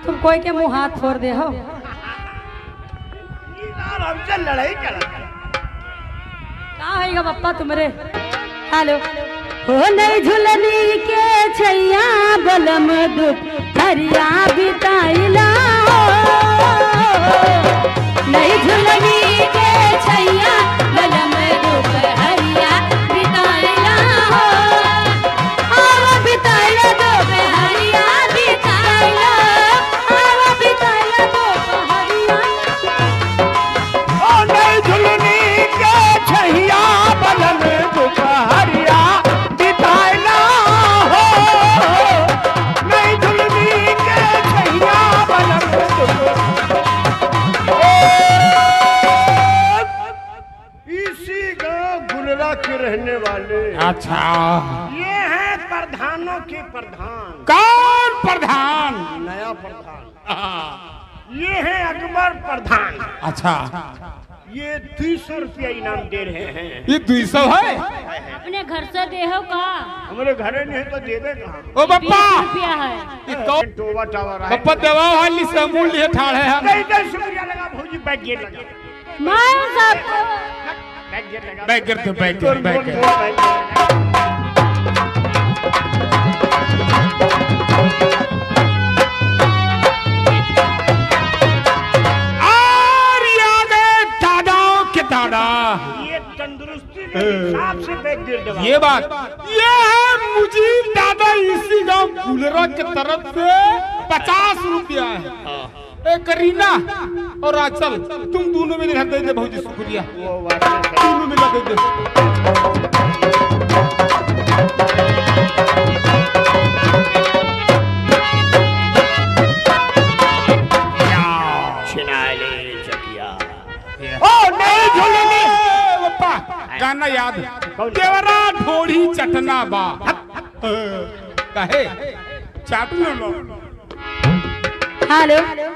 तुम कोई के मुंह हाथ फोड़ दे हो। हमसे लड़ाई कर कहाँ है पप्पा तुमरे? हेलो हो नहीं झुलनी के छैया बलम दुख हरिया बिताइला नहीं झुलनी के छैया बलम दुख हरिया बिताइला आवा बिताइला दुख हरिया बिताइला आवा बिताइला दुख हरिया ओ नहीं झुलनी के छैया बलम दुख हरिया बिताइला हो नहीं झुलनी के छैया बलम दुख इसी गांव गुलरा के रहने वाले। अच्छा ये है प्रधानों के प्रधान। कौन प्रधान? नया प्रधान। ये है अकबर प्रधान। अच्छा ये 200 रुपया इनाम दे रहे हैं। ये 200 है? अपने घर से दे हो का? हमारे घरे नहीं तो देवे कहाँ? ओ बप्पा 20 रुपया है। ये कौन? टोवा टावर है। बप्पा दवा वाली समूल लिए ठाड़े हम। 10 रुपया लगा भौजी बैग गेट लगा। मां साहब बैग गेट लगा। बैग गिर तो बैग गिर, बैग गिर। और ये आ गए दादाओं के दादा। ये तंदुरुस्ती के हिसाब से बैग गेट दबा। ये बात ये है मुजीब दादा इसी गांव गुलरा की तरफ से 50 रुपया है। ए करीना और आचल तुम दोनों में दे दे भौजी शुक्रिया। वो बात है। दोनों में दे दे। छिनाले चकिया। ओ नहीं झुलनी। पप्पा गाना याद देवरा ढोड़ी चटना बा कहे चाट लो। हेलो